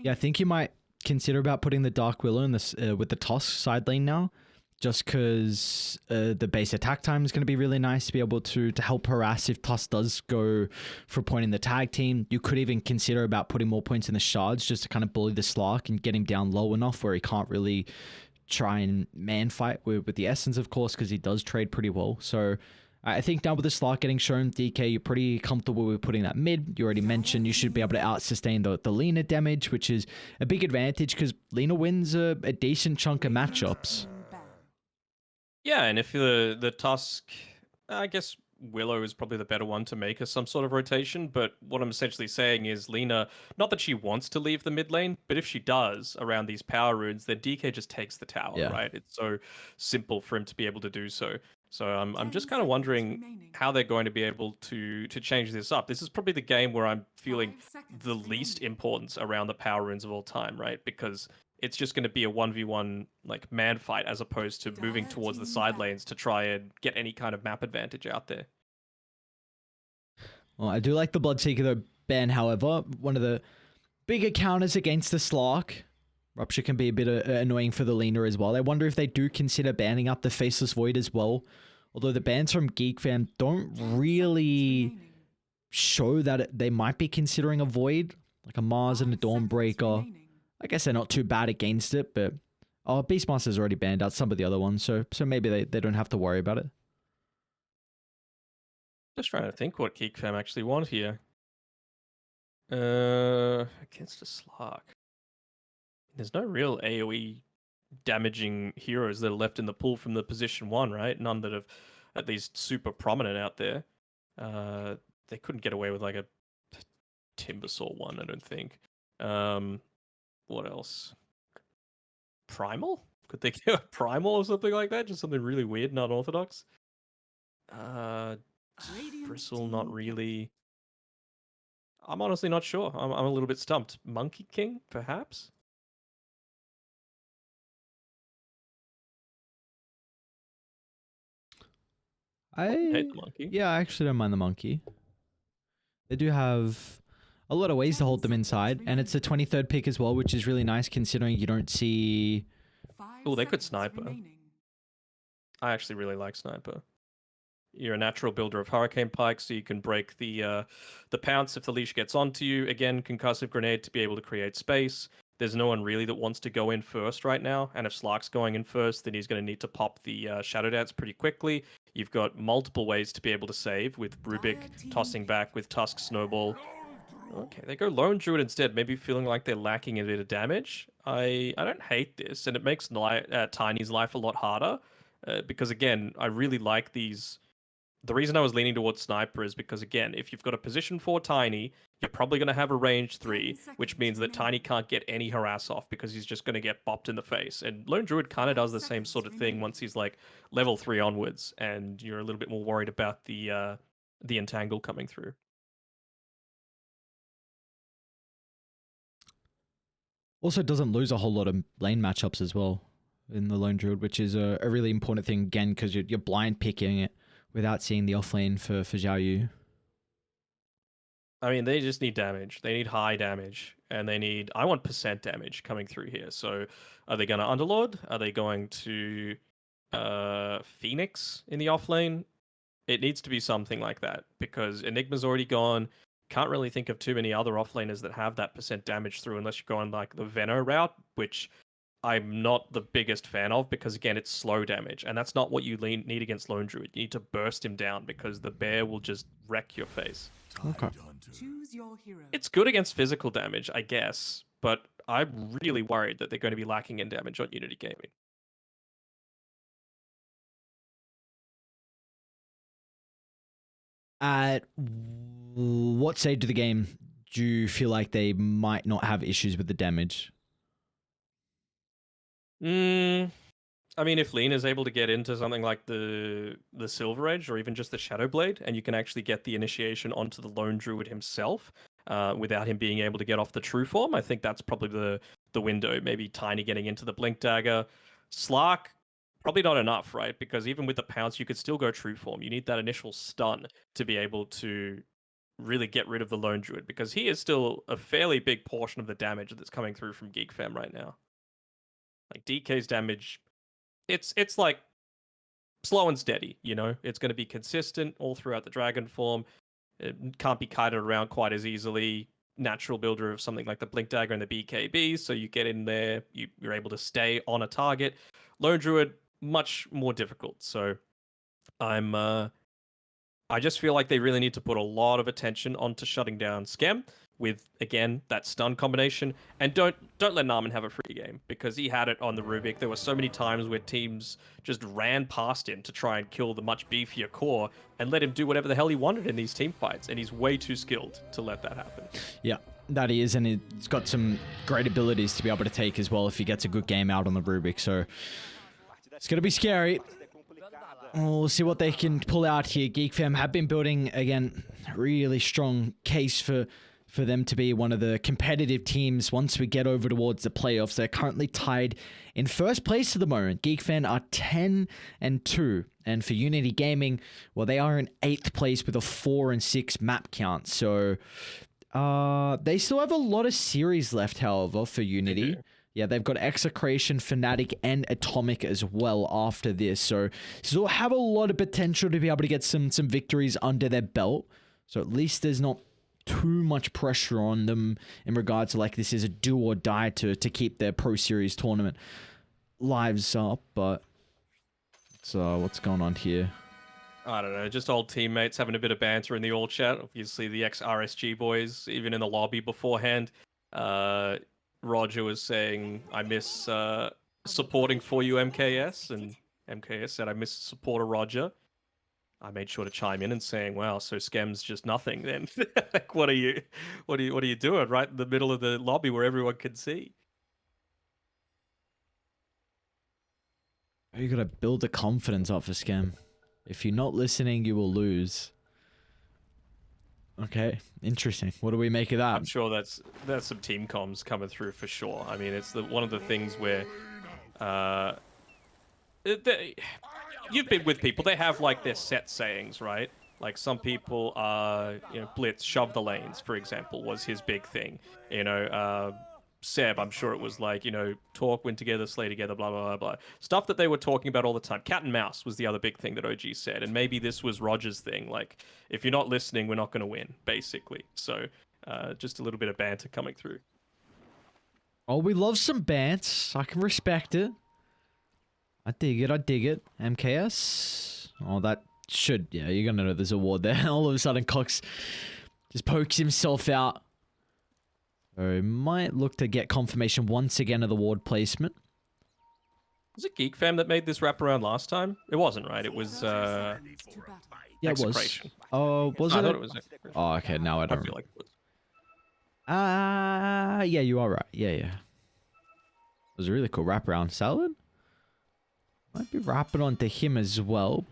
Yeah, I think you might consider about putting the Dark Willow in this with the Tusk side lane now, just because the base attack time is going to be really nice to be able to help harass if Tusk does go for a point in the tag team. You could even consider about putting more points in the shards just to kind of bully the Slark and get him down low enough where he can't really try and man fight with the Essence, of course, because he does trade pretty well. So I think now with the Slark getting shown, DK, you're pretty comfortable with putting that mid. You already mentioned you should be able to out-sustain the Lina damage, which is a big advantage because Lina wins a decent chunk of matchups. Yeah, and if the Tusk, I guess Willow is probably the better one to make as some sort of rotation, but what I'm essentially saying is Lina, not that she wants to leave the mid lane, but if she does around these power runes, then DK just takes the tower, Yeah. right? It's so simple for him to be able to do so. So I'm just kind of wondering how they're going to be able to change this up. This is probably the game where I'm feeling the least importance around the power runes of all time, right? Because it's just going to be a 1v1 like man fight as opposed to moving towards the side lanes to try and get any kind of map advantage out there. Well, I do like the Bloodseeker though, Ben, however. One of the bigger counters against the Slark. Rupture can be a bit annoying for the Lina as well. I wonder if they do consider banning up the Faceless Void as well. Although the bans from GeekFam don't really show that they might be considering a Void. Like a Mars and a Dawnbreaker. I guess they're not too bad against it, but Beastmaster's already banned out some of the other ones, so maybe they don't have to worry about it. Just trying to think what GeekFam actually want here. Against a Slark. There's no real AoE damaging heroes that are left in the pool from the position 1, right? None that have at least super prominent out there. They couldn't get away with like a Timbersaw one, I don't think. What else? Primal? Could they get a Primal or something like that? Just something really weird, not orthodox? Bristle, not really. I'm honestly not sure. I'm a little bit stumped. Monkey King, perhaps? I hate the monkey. Yeah, I actually don't mind the monkey. They do have a lot of ways to hold them inside, and it's the 23rd pick as well, which is really nice considering you don't see... Oh, they could Sniper. I actually really like Sniper. You're a natural builder of Hurricane Pike, so you can break the pounce if the leash gets onto you. Again, Concussive Grenade to be able to create space. There's no one really that wants to go in first right now, and if Slark's going in first, then he's going to need to pop the Shadow Dance pretty quickly. You've got multiple ways to be able to save, with Rubik tossing back with Tusk Snowball. Okay, they go Lone Druid instead, maybe feeling like they're lacking a bit of damage. I don't hate this, and it makes Tiny's life a lot harder, because again, I really like these... The reason I was leaning towards Sniper is because, again, if you've got a position 4 Tiny, you're probably going to have a range 3, which means that Tiny can't get any harass off because he's just going to get bopped in the face. And Lone Druid kind of does the same sort of thing once he's like level 3 onwards, and you're a little bit more worried about the entangle coming through. Also doesn't lose a whole lot of lane matchups as well in the Lone Druid, which is a really important thing, again, because you're blind picking it without seeing the offlane for Xiao Yu. I mean, they just need damage. They need high damage, and they need... I want percent damage coming through here. So are they going to Underlord? Are they going to Phoenix in the offlane? It needs to be something like that, because Enigma's already gone. Can't really think of too many other offlaners that have that percent damage through unless you're going like the Veno route, which I'm not the biggest fan of, because again, it's slow damage, and that's not what you need against Lone Druid. You need to burst him down because the bear will just wreck your face. Okay. It's good against physical damage, I guess, but I'm really worried that they're going to be lacking in damage on Unity Gaming. At what stage of the game do you feel like they might not have issues with the damage? I mean, if Lean is able to get into something like the Silver Edge or even just the Shadow Blade, and you can actually get the initiation onto the Lone Druid himself without him being able to get off the True Form, I think that's probably the window. Maybe Tiny getting into the Blink Dagger. Slark, probably not enough, right? Because even with the Pounce, you could still go True Form. You need that initial stun to be able to really get rid of the Lone Druid, because he is still a fairly big portion of the damage that's coming through from GeekFam right now. Like DK's damage, it's like slow and steady, you know? It's going to be consistent all throughout the Dragon form. It can't be kited around quite as easily. Natural builder of something like the Blink Dagger and the BKB, so you get in there, you're able to stay on a target. Lone Druid, much more difficult. So I just feel like they really need to put a lot of attention onto shutting down Scam with, again, that stun combination. And don't let Narman have a free game, because he had it on the Rubik. There were so many times where teams just ran past him to try and kill the much beefier core and let him do whatever the hell he wanted in these team fights. And he's way too skilled to let that happen. Yeah, that he is, and he's got some great abilities to be able to take as well if he gets a good game out on the Rubik. So it's going to be scary. We'll see what they can pull out here. GeekFam have been building, again, a really strong case for them to be one of the competitive teams once we get over towards the playoffs. They're currently tied in first place at the moment. GeekFam are 10-2. And for Unity Gaming, well, they are in 8th place with a 4-6 map count. So they still have a lot of series left, however, for Unity. Yeah, they've got Execration, Fnatic, and Atomic as well after this. So still have a lot of potential to be able to get some victories under their belt. So at least there's not too much pressure on them in regards to like this is a do or die to keep their Pro Series tournament lives up. But so what's going on here? I don't know, just old teammates having a bit of banter in the all chat. Obviously, the ex-RSG boys, even in the lobby beforehand. Roger was saying, I miss supporting for you, MKS, and MKS said, I miss supporter Roger. I made sure to chime in and saying, wow, so Scem's just nothing then. Like, what are you doing right in the middle of the lobby where everyone can see? You gotta build the confidence up for Scem. If you're not listening, you will lose. Okay, interesting. What do we make of that? I'm sure that's some team comms coming through for sure. I mean, it's one of the things where you've been with people, they have like their set sayings, right? Like some people are, blitz, shove the lanes, for example, was his big thing. Seb, I'm sure it was like, talk, win together, slay together, blah, blah, blah, blah. Stuff that they were talking about all the time. Cat and mouse was the other big thing that OG said. And maybe this was Roger's thing. Like, if you're not listening, we're not going to win, basically. So just a little bit of banter coming through. Oh, we love some bants. I can respect it. I dig it. MKS. Oh, that should... Yeah, you're going to know there's a ward there. All of a sudden, Cox just pokes himself out. So might look to get confirmation once again of the ward placement. Was it GeekFam that made this wraparound last time? It wasn't, right? It was yeah, it was. Oh, was I it? thought it was. Oh, okay. Now I don't. I feel like it was. Yeah, you are right. Yeah. It was a really cool wraparound. Salad? Might be wrapping onto him as well.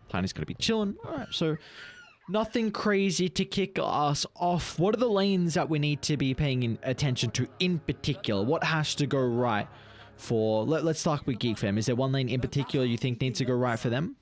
Tiny's gonna be chilling. Alright, so nothing crazy to kick us off. What are the lanes that we need to be paying attention to in particular? What has to go right for... Let's start with GeekFam. Is there one lane in particular you think needs to go right for them?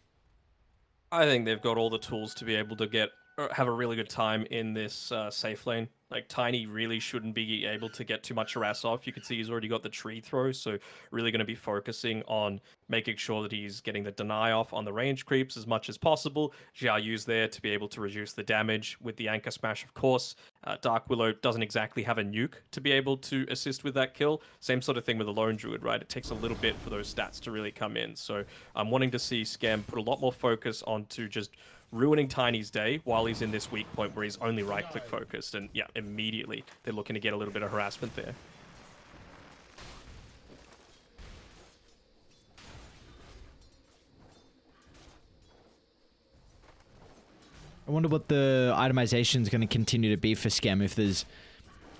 I think they've got all the tools to be able to have a really good time in this safe lane. Like, Tiny really shouldn't be able to get too much harass off. You can see he's already got the tree throw, so really going to be focusing on making sure that he's getting the deny off on the range creeps as much as possible. Xiao Yu's there to be able to reduce the damage with the Anchor Smash, of course. Dark Willow doesn't exactly have a nuke to be able to assist with that kill. Same sort of thing with the Lone Druid, right? It takes a little bit for those stats to really come in. So I'm wanting to see Scam put a lot more focus onto just ruining Tiny's day while he's in this weak point where he's only right-click focused. And yeah, immediately they're looking to get a little bit of harassment there. I wonder what the itemization is going to continue to be for Scam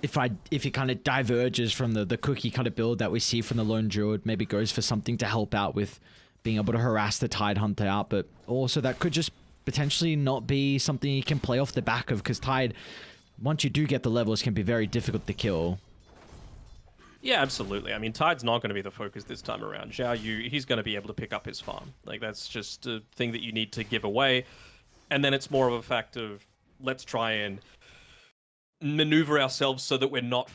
if it kind of diverges from the cookie kind of build that we see from the Lone Druid. Maybe goes for something to help out with being able to harass the Tide Hunter out, but also that could just potentially not be something you can play off the back of, because Tide, once you do get the levels, can be very difficult to kill. Yeah, absolutely. I mean, Tide's not going to be the focus this time around. Xiao Yu, he's going to be able to pick up his farm. Like, that's just a thing that you need to give away. And then it's more of a fact of let's try and maneuver ourselves so that we're not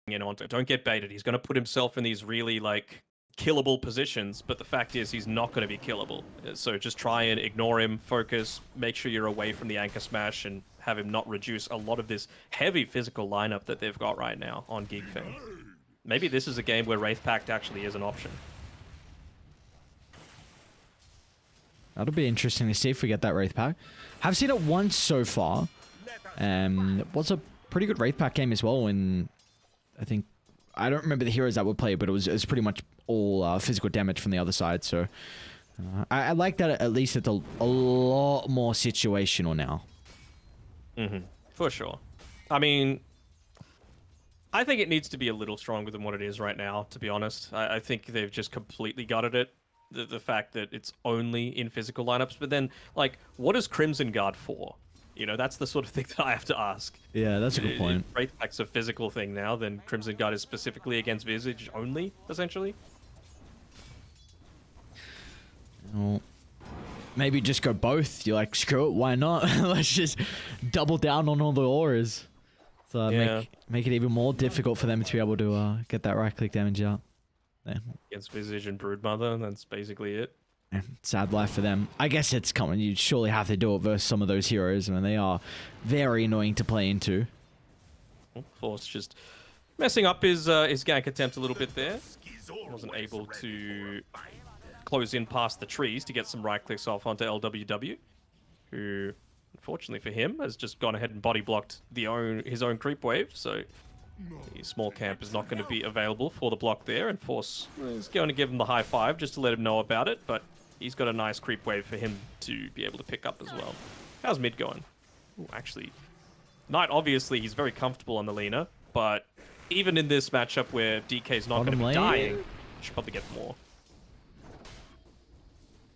in onto it. Don't get baited. He's going to put himself in these really like killable positions, but the fact is he's not going to be killable. So just try and ignore him, focus, make sure you're away from the anchor smash, and have him not reduce a lot of this heavy physical lineup that they've got right now on GeekFam. Maybe this is a game where Wraith Pact actually is an option. That'll be interesting to see if we get that Wraith Pact. Have seen it once so far. It was a pretty good Wraith Pact game as well. And I think, I don't remember the heroes that would play, but it was pretty much all physical damage from the other side. So I like that at least it's a lot more situational now. For sure. I mean, I think it needs to be a little stronger than what it is right now, to be honest. I think they've just completely gutted it. The fact that it's only in physical lineups, but then, like, what is Crimson Guard for? You know, that's the sort of thing that I have to ask. Yeah, that's a good point. If Wraith Pact's a physical thing now, then Crimson Guard is specifically against Visage only, essentially. Well, maybe just go both. You're like, screw it, why not? Let's just double down on all the auras. So make it even more difficult for them to be able to get that right-click damage out. Yeah. Against Visage and Broodmother, that's basically it. Yeah, sad life for them. I guess it's coming. You surely have to do it versus some of those heroes. I mean, they are very annoying to play into. Force just messing up his gank attempt a little bit there. Wasn't able to close in past the trees to get some right clicks off onto LWW, who, unfortunately for him, has just gone ahead and body blocked his own creep wave. So the small camp is not going to be available for the block there, and Force is going to give him the high five just to let him know about it, but he's got a nice creep wave for him to be able to pick up as well. How's mid going? Ooh, actually, Knight, obviously, he's very comfortable on the Lina, but even in this matchup where DK's not going to be dying, should probably get more.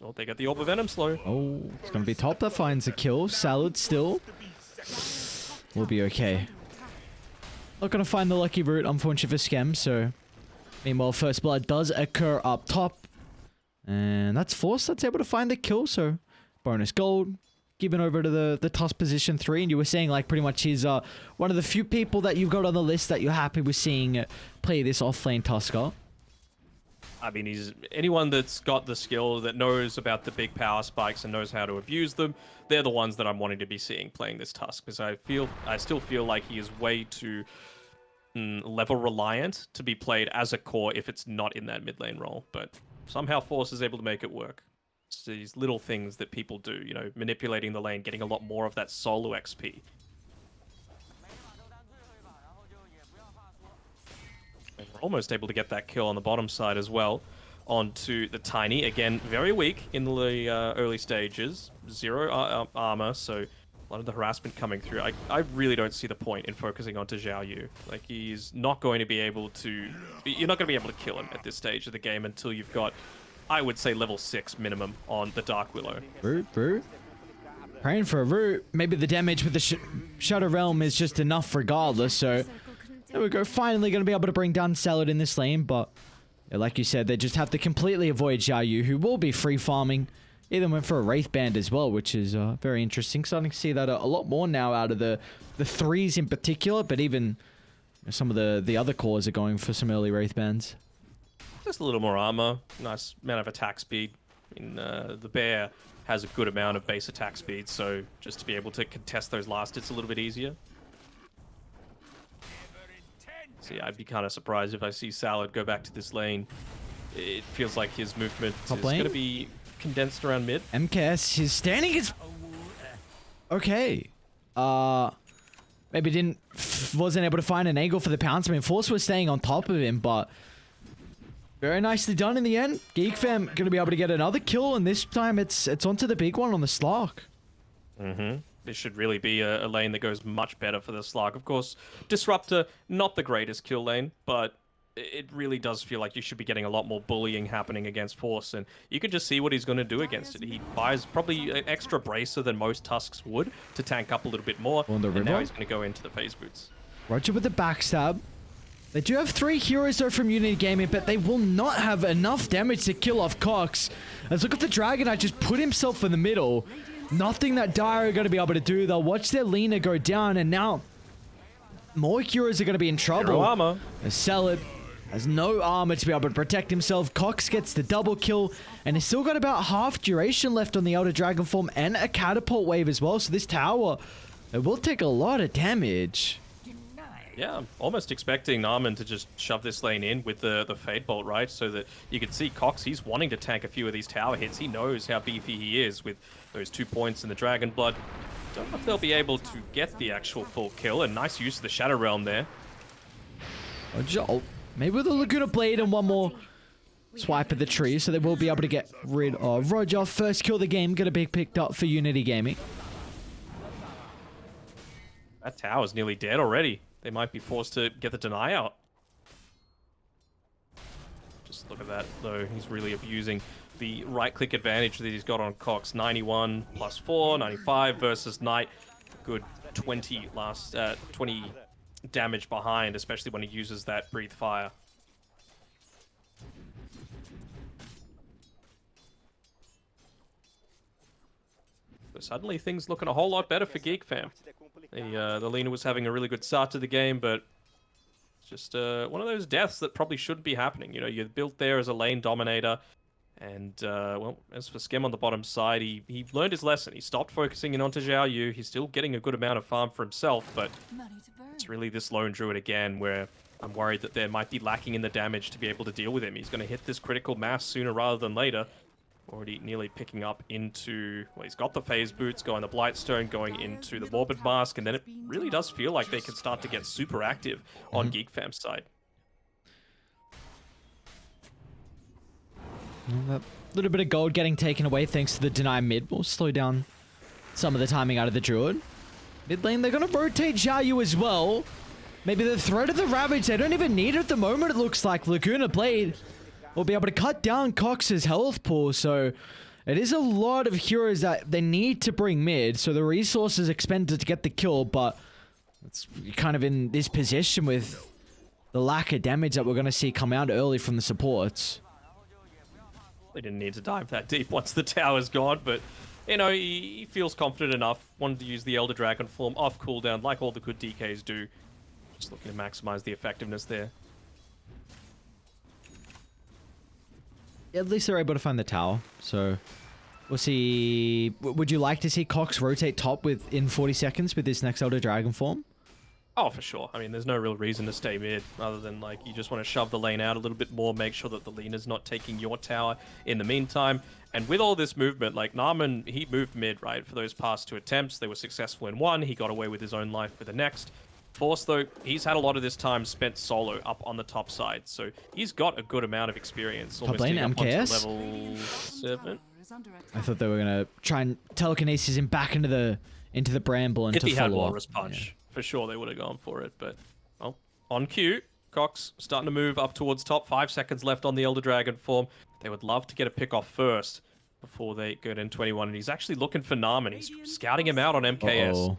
Oh, they got the Orb of Venom slow. Oh, it's going to be top that finds a kill. Salad still. We'll be okay. Not going to find the lucky route, unfortunately for Skem, so... Meanwhile, First Blood does occur up top. And that's Force that's able to find the kill, so... Bonus gold. Given over to the Tusk position 3, and you were saying, like, pretty much he's one of the few people that you've got on the list that you're happy with seeing play this off-lane Tusker. I mean, he's anyone that's got the skill, that knows about the big power spikes and knows how to abuse them, they're the ones that I'm wanting to be seeing playing this Tusk, because I still feel like he is way too level reliant to be played as a core if it's not in that mid lane role, but somehow Force is able to make it work. It's these little things that people do, you know, manipulating the lane, getting a lot more of that solo XP. And we're almost able to get that kill on the bottom side as well. Onto the Tiny. Again, very weak in the early stages. Zero armor, so a lot of the harassment coming through. I really don't see the point in focusing onto Zhao Yu. Like, he's not going to be able to... You're not going to be able to kill him at this stage of the game until you've got, I would say, level 6 minimum on the Dark Willow. Root. Praying for a root. Maybe the damage with the Shadow Realm is just enough regardless, so... There we go. Finally going to be able to bring down Salad in this lane, but... Yeah, like you said, they just have to completely avoid Zhao Yu, who will be free farming. Even went for a Wraith Band as well, which is very interesting. Starting to see that a lot more now out of the threes in particular, but even some of the other cores are going for some early Wraith Bands. Just a little more armor, nice amount of attack speed. I mean, the bear has a good amount of base attack speed, so just to be able to contest those last hits a little bit easier. So yeah, I'd be kind of surprised if I see Salad go back to this lane. It feels like his movement is going to be condensed around mid. MKS, his standing is... Okay. Maybe wasn't able to find an angle for the pounce. I mean, Force was staying on top of him, but... Very nicely done in the end. GeekFam going to be able to get another kill, and this time it's onto the big one on the Slark. This should really be a lane that goes much better for the Slark. Of course, Disruptor, not the greatest kill lane, but it really does feel like you should be getting a lot more bullying happening against Force, and you can just see what he's going to do against it. He buys probably an extra bracer than most Tusks would to tank up a little bit more, and now he's going to go into the phase boots. Roger with the backstab. They do have 3 heroes though from Unity Gaming, but they will not have enough damage to kill off Cox. Let's look at the Dragon. I just put himself in the middle. Nothing that Dire are going to be able to do. They'll watch their Lina go down, and now more heroes are going to be in trouble. Hero armor. Sell it. Has no armor to be able to protect himself. Cox gets the double kill, and he's still got about half duration left on the Elder Dragon form and a catapult wave as well. So this tower, it will take a lot of damage. Yeah, I'm almost expecting Narman to just shove this lane in with the Fade Bolt, right? So that you can see Cox, he's wanting to tank a few of these tower hits. He knows how beefy he is with those 2 points in the Dragon Blood. Don't know if they'll be able to get the actual full kill, and nice use of the Shadow Realm there. Oh, maybe with a Laguna Blade and one more swipe at the tree, so they will be able to get rid of Roger. First kill of the game, gonna be picked up for Unity Gaming. That tower's nearly dead already. They might be forced to get the deny out. Just look at that, though. He's really abusing the right-click advantage that he's got on Cox. 91 plus 4, 95 versus Knight. Good 20 damage behind, especially when he uses that Breathe Fire. But suddenly things looking a whole lot better for GeekFam. The Lina was having a really good start to the game, but it's just one of those deaths that probably shouldn't be happening. You know, you're built there as a lane dominator, and well, as for Skem on the bottom side, he learned his lesson. He stopped focusing in onto Zhao Yu. He's still getting a good amount of farm for himself, but it's really this lone druid again where I'm worried that there might be lacking in the damage to be able to deal with him. He's going to hit this critical mass sooner rather than later. Already nearly picking up into... Well, he's got the Phase Boots, going the Blightstone, going into the Morbid Mask, and then it really does feel like they can start to get super active on GeekFam's side. A little bit of gold getting taken away thanks to the deny mid. Will slow down some of the timing out of the Druid. Mid lane, they're going to rotate Zhao Yu as well. Maybe the threat of the Ravage, they don't even need it at the moment, it looks like. Laguna Blade will be able to cut down Cox's health pool, so it is a lot of heroes that they need to bring mid, so the resources expended to get the kill, but it's kind of in this position with the lack of damage that we're going to see come out early from the supports. They didn't need to dive that deep once the tower's gone, but, you know, he feels confident enough. Wanted to use the Elder Dragon form off cooldown, like all the good DKs do. Just looking to maximize the effectiveness there. At least they're able to find the tower, so we'll see. Would you like to see Cox rotate top within 40 seconds with this next Elder Dragon form? Oh, for sure. I mean, there's no real reason to stay mid, other than, like, you just want to shove the lane out a little bit more, make sure that the Lina's not taking your tower in the meantime. And with all this movement, like, Narman, he moved mid, right, for those past 2 attempts. They were successful in one. He got away with his own life for the next. Force, though, he's had a lot of this time spent solo up on the top side, so he's got a good amount of experience. Top lane, MKS? Level 7. I thought they were going to try and telekinesis him back into the bramble and if to he had follow Walrus up. Punch, Yeah. for sure they would have gone for it, but, well, on cue, Cox starting to move up towards top. 5 seconds left on the Elder Dragon form. They would love to get a pick off first before they go to N21, and he's actually looking for Narman. He's scouting him out on MKS. Uh-oh.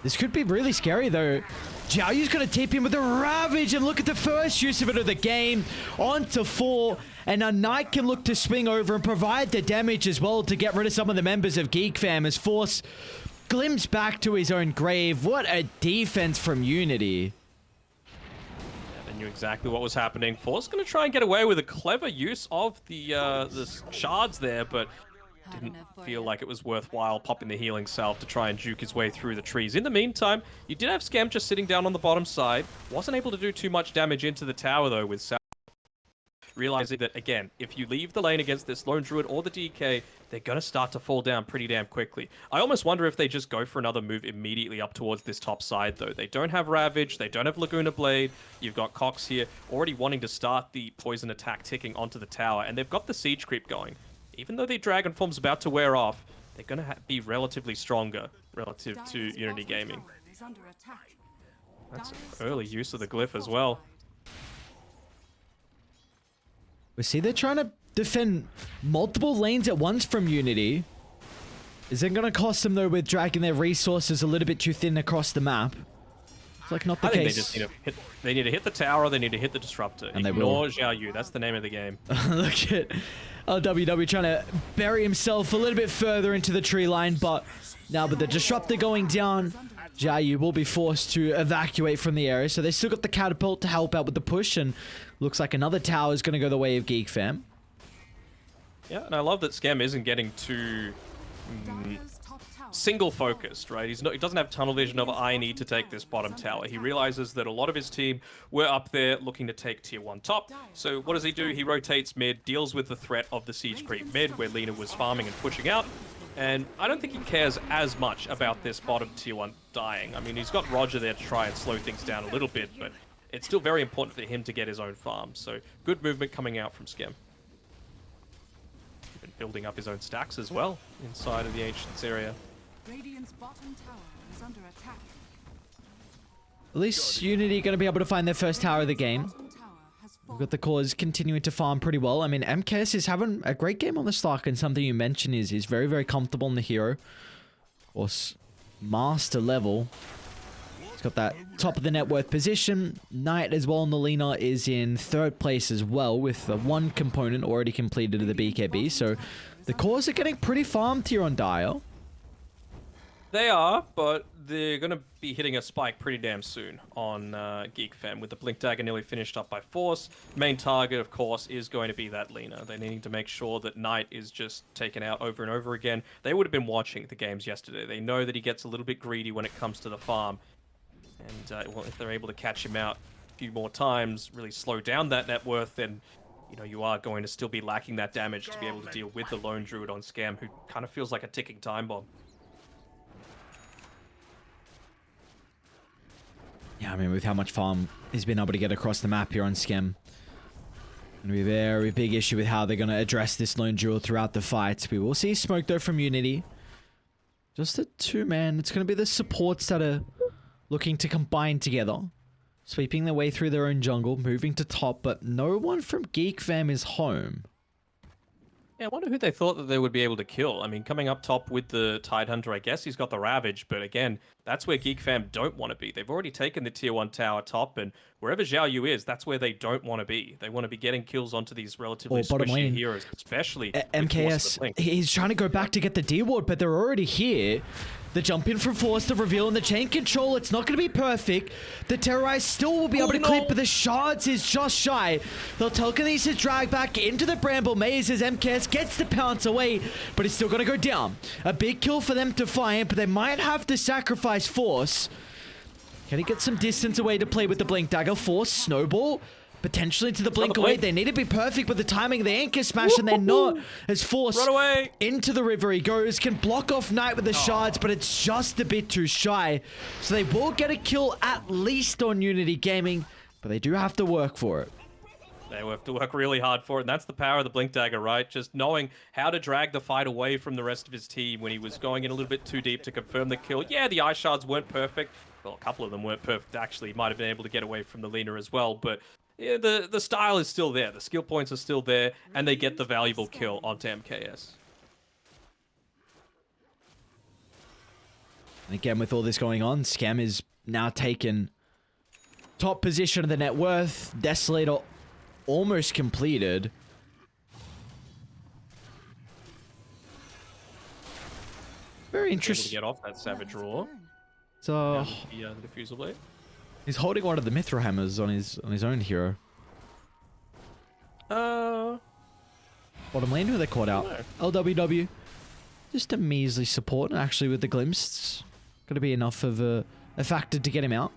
This could be really scary, though. Zhao Yu's going to tip him with a Ravage, and look at the first use of it of the game. On to 4, and a Knight can look to swing over and provide the damage as well to get rid of some of the members of GeekFam as Force glimpse back to his own grave. What a defense from Unity. Yeah, they knew exactly what was happening. Force going to try and get away with a clever use of the shards there, but didn't feel like it was worthwhile popping the healing salve to try and juke his way through the trees. In the meantime, you did have Scam just sitting down on the bottom side. Wasn't able to do too much damage into the tower, though, with Salve. Realizing that, again, if you leave the lane against this Lone Druid or the DK, they're going to start to fall down pretty damn quickly. I almost wonder if they just go for another move immediately up towards this top side, though. They don't have Ravage, they don't have Laguna Blade, you've got Cox here already wanting to start the poison attack ticking onto the tower, and they've got the siege creep going. Even though the Dragon form's about to wear off, they're going to be relatively stronger relative to Unity Gaming. That's early use of the glyph as well. We see they're trying to defend multiple lanes at once from Unity. Is it going to cost them, though, with dragging their resources a little bit too thin across the map? It's like not the I think case. they just need to hit. They need to hit the tower, or they need to hit the disruptor. And they Ignore will. Xiao Yu. That's the name of the game. Look at LWW trying to bury himself a little bit further into the tree line, but now with the disruptor going down, Xiao Yu will be forced to evacuate from the area. So they still got the catapult to help out with the push, and looks like another tower is going to go the way of GeekFam. Yeah, and I love that Scam isn't getting too single focused, right? He doesn't have tunnel vision of I need to take this bottom tower. He realizes that a lot of his team were up there looking to take tier 1 top. So what does he do? He rotates mid, deals with the threat of the siege creep mid, where Lina was farming and pushing out. And I don't think he cares as much about this bottom tier 1 dying. I mean, he's got Roger there to try and slow things down a little bit, but it's still very important for him to get his own farm. So good movement coming out from Scam. Been building up his own stacks as well inside of the Ancients area. Radiant's bottom tower is under attack. At least Unity going to be able to find their first tower of the game. Bottom tower has We've fallen. got the cores continuing to farm pretty well. I mean, MKS is having a great game on the stock, and something you mentioned is he's very, very comfortable in the hero. Of course, master level. He's got that top of the net worth position. Knight as well, and the Lina is in 3rd place as well, with one component already completed of the BKB. So the cores are getting pretty farmed here on Dial. They are, but they're going to be hitting a spike pretty damn soon on GeekFam, with the Blink Dagger nearly finished up by Force. Main target, of course, is going to be that Lina. They're needing to make sure that Knight is just taken out over and over again. They would have been watching the games yesterday. They know that he gets a little bit greedy when it comes to the farm. And well, if they're able to catch him out a few more times, really slow down that net worth, then you are going to still be lacking that damage to be able to deal with the Lone Druid on Scam, who kind of feels like a ticking time bomb. Yeah, I mean, with how much farm he's been able to get across the map here on Scam. Gonna be a very big issue with how they're gonna address this Lone Druid throughout the fight. We will see smoke though from Unity. Just a 2-man. It's gonna be the supports that are looking to combine together. Sweeping their way through their own jungle, moving to top, but no one from GeekFam is home. Yeah, I wonder who they thought that they would be able to kill. I mean, coming up top with the Tidehunter, I guess he's got the Ravage, but again, that's where GeekFam don't want to be. They've already taken the tier 1 tower top, and wherever Xiao Yu is, that's where they don't want to be. They want to be getting kills onto these relatively squishy heroes, especially with Force of the MKS, Blink. he's trying to go back to get the D-Ward, but they're already here. The jump in from Force, the reveal, and the chain control. It's not going to be perfect. The Terrorize still will be able to clip, but the shards is just shy. They'll telekinesis drag back into the Bramble Maze as MKS gets the pounce away, but it's still going to go down. A big kill for them to find, but they might have to sacrifice Force. Can he get some distance away to play with the Blink Dagger? Force, Snowball, potentially to the Blink away. They need to be perfect with the timing of the Anchor Smash, and they're not. As Force Run away! Into the river he goes, can block off Knight with the shards, but it's just a bit too shy. So they will get a kill at least on Unity Gaming, but they do have to work for it. They will have to work really hard for it, and that's the power of the Blink Dagger, right? Just knowing how to drag the fight away from the rest of his team when he was going in a little bit too deep to confirm the kill. Yeah, the Ice Shards weren't perfect. Well, a couple of them weren't perfect, actually. Might have been able to get away from the Lina as well, but yeah, the style is still there. The skill points are still there, and they get the valuable kill onto MKS. And again, with all this going on, Scam is now taken top position of the net worth. Desolator almost completed. Very Able to interesting. get off that Savage Roar. So The Diffusal Blade. he's holding one of the Mithril Hammers on his own hero. Bottom lane, who they caught out? LWW. Just a measly support, and actually with the glimpse, it's gonna be enough of a factor to get him out.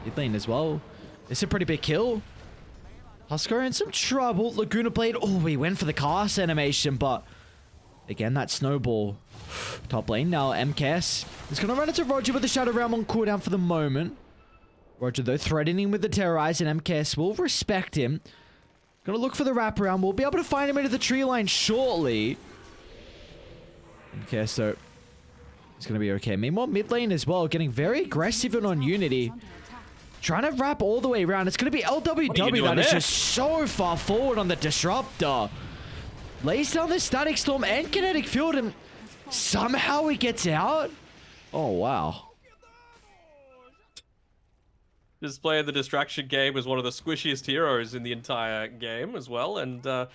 Mid lane as well. It's a pretty big kill. Husker in some trouble. Laguna Blade. Oh, he went for the cast animation, but again, that snowball. Top lane now. MKS is going to run into Roger with the Shadow Realm on cooldown for the moment. Roger, though, threatening with the Terrorize, and MKS will respect him. Going to look for the wraparound. We'll be able to find him into the tree line shortly. MKS, though, it's going to be okay. Meanwhile, mid lane as well, getting very aggressive and on Unity. Trying to wrap all the way around. It's going to be LWW that is just so far forward on the Disruptor. Lays down the Static Storm and Kinetic Field, and Somehow he gets out? Oh, wow. Just playing the distraction game as one of the squishiest heroes in the entire game as well, and well,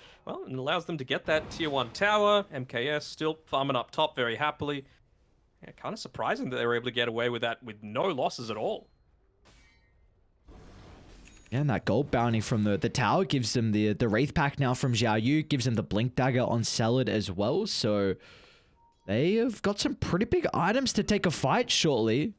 it allows them to get that tier 1 tower. MKS still farming up top very happily. Yeah, kind of surprising that they were able to get away with that with no losses at all. Yeah, and that gold bounty from the tower gives them the Wraith Pack now from Xiao Yu, gives them the Blink Dagger on Salad as well, so they have got some pretty big items to take a fight shortly.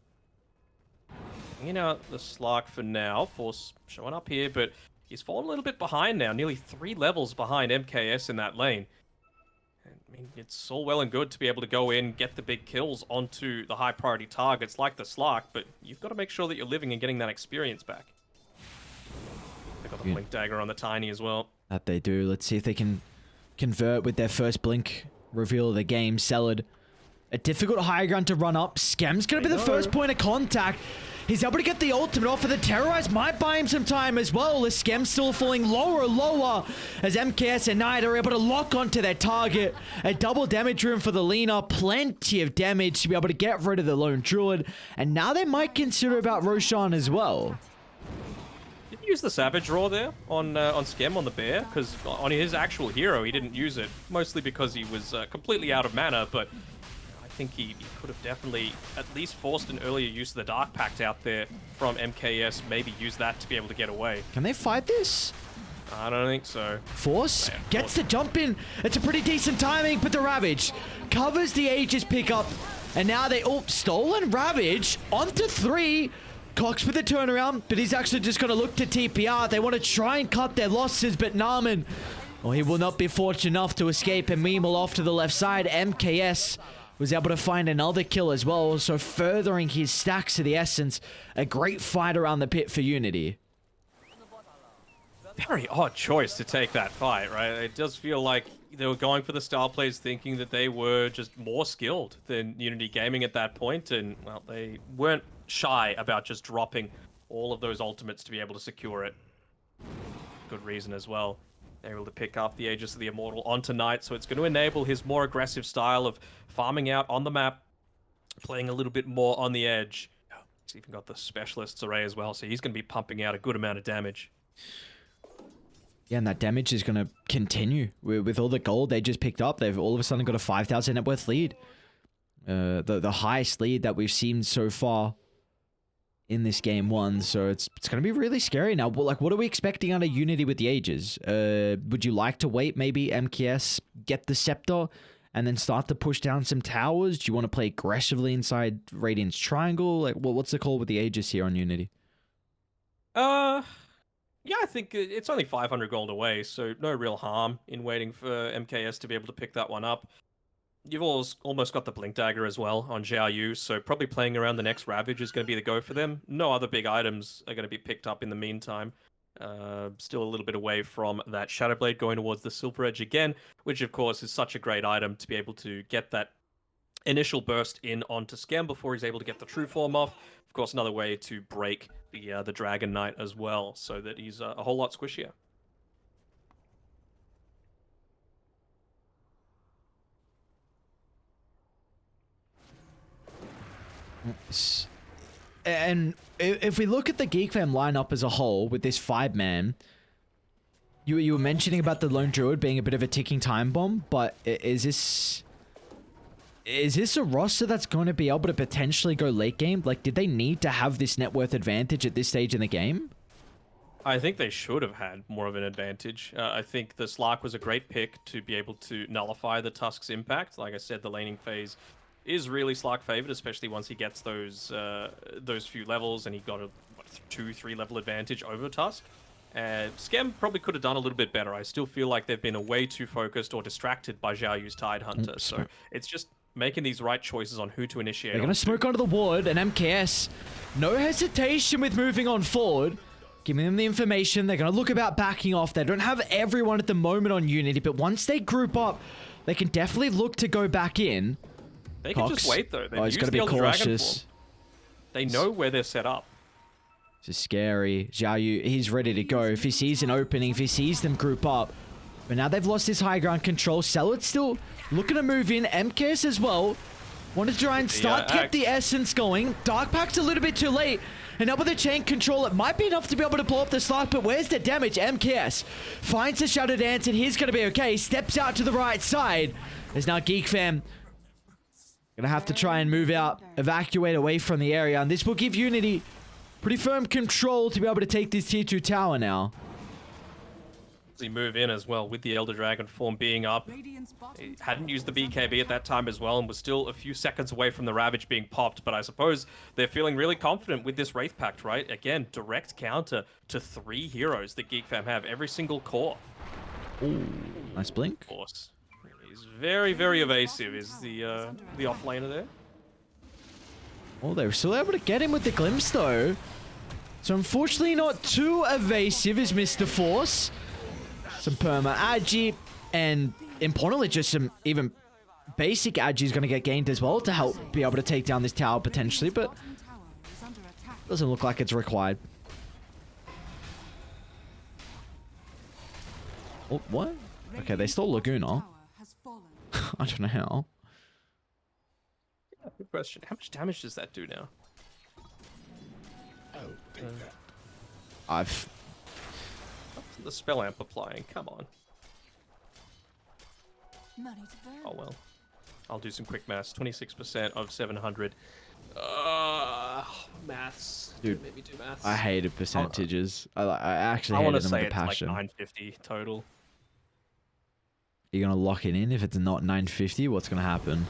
You know, the Slark for now, Force showing up here, but he's fallen a little bit behind now, nearly 3 levels behind MKS in that lane. I mean, it's all well and good to be able to go in, get the big kills onto the high priority targets like the Slark, but you've got to make sure that you're living and getting that experience back. They've got the Blink Dagger on the Tiny as well. That they do. Let's see if they can convert with their first Blink reveal of the game. Salad, a difficult high ground to run up. Skem's going to be the first point of contact. He's able to get the ultimate off, and the Terrorize might buy him some time as well, as Skem's still falling lower and lower, as MKS and Knight are able to lock onto their target. A double damage room for the Lina, plenty of damage to be able to get rid of the Lone Druid, and now they might consider about Roshan as well. Did he use the Savage Roar there on Skem on the Bear? Because on his actual hero, he didn't use it, mostly because he was completely out of mana, but I think he could have definitely at least forced an earlier use of the Dark Pact out there from MKS, maybe use that to be able to get away. Can they fight this? I don't think so. Force gets the jump in. It's a pretty decent timing, but the Ravage covers the Aegis pickup, and now they stolen Ravage onto 3. Cox with the turnaround, but he's actually just going to look to TPR. They want to try and cut their losses, but Narman, well, he will not be fortunate enough to escape and Meemel off to the left side. MKS was able to find another kill as well, so furthering his stacks to the essence. A great fight around the pit for Unity. Very odd choice to take that fight, right? It does feel like they were going for the style plays thinking that they were just more skilled than Unity Gaming at that point, and, well, they weren't shy about just dropping all of those ultimates to be able to secure it. Good reason as well. They're able to pick up the Aegis of the Immortal onto Knight, so it's going to enable his more aggressive style of farming out on the map, playing a little bit more on the edge. He's even got the Specialist's Array as well, so he's going to be pumping out a good amount of damage. Yeah, and that damage is going to continue. With all the gold they just picked up, they've all of a sudden got a 5,000 net worth lead. The highest lead that we've seen so far in this game 1, so it's going to be really scary now. Like, what are we expecting out of Unity with the Ages? Would you like to wait, maybe MKS get the Scepter and then start to push down some towers? Do you want to play aggressively inside Radiant's Triangle? Like, what's the call with the Aegis here on Unity? Yeah, I think it's only 500 gold away, so no real harm in waiting for MKS to be able to pick that one up. You've almost got the Blink Dagger as well on Xiao Yu, so probably playing around the next Ravage is going to be the go for them. No other big items are going to be picked up in the meantime. Still a little bit away from that Shadowblade, going towards the Silver Edge again, which of course is such a great item to be able to get that initial burst in onto Scam before he's able to get the true form off. Of course, another way to break the Dragon Knight as well, so that he's a whole lot squishier. And if we look at the GeekFam lineup as a whole with this 5-man, you were mentioning about the Lone Druid being a bit of a ticking time bomb, but is this a roster that's going to be able to potentially go late game? Like, did they need to have this net worth advantage at this stage in the game? I think they should have had more of an advantage. I think the Slark was a great pick to be able to nullify the Tusk's impact. Like I said, the laning phase is really Slark favored, especially once he gets those few levels, and he got a 2-3 level advantage over Tusk. Scam probably could have done a little bit better. I still feel like they've been way too focused or distracted by Xiao Yu's Tide Hunter. So it's just making these right choices on who to initiate. They're going to smoke onto the ward, and MKS, no hesitation with moving on forward, giving them the information. They're going to look about backing off. They don't have everyone at the moment on Unity, but once they group up, they can definitely look to go back in. They can just wait, though. They've he's got to be cautious. They know where they're set up. This is scary. Xiao Yu, he's ready to go. If he sees an opening, if he sees them group up, But now they've lost this high ground control. Celad's still looking to move in. MKS as well. Wanted to try and start to get the essence going. Dark Pack's a little bit too late. And now with the chain control, it might be enough to be able to blow up the Slark, but where's the damage? MKS finds the Shadow Dance, and he's going to be okay. Steps out to the right side. There's now GeekFam. Gonna have to try and move out, evacuate away from the area, and this will give Unity pretty firm control to be able to take this tier 2 tower now. He move in as well with the Elder Dragon form being up. He hadn't used the BKB at that time as well and was still a few seconds away from the Ravage being popped, but I suppose they're feeling really confident with this Wraith Pact, right? Again, direct counter to 3 heroes that GeekFam have, every single core. Ooh, nice blink. Of course. He's very, very evasive, is the offlaner there. Oh, they were still able to get him with the glimpse though. So unfortunately not too evasive is Mr. Force. Some perma agi, and importantly just some even basic agi is going to get gained as well to help be able to take down this tower potentially, but doesn't look like it's required. Oh, what? Okay, they stole Laguna. I don't know how. Yeah, good question. How much damage does that do now? I've... The spell amp applying, come on. Oh well. I'll do some quick maths. 26% of 700. Maths. Dude, Maybe do maths. I hated percentages. I actually I hated want to them say with a it's passion. like 950 total. You're going to lock it in? If it's not 950, what's going to happen?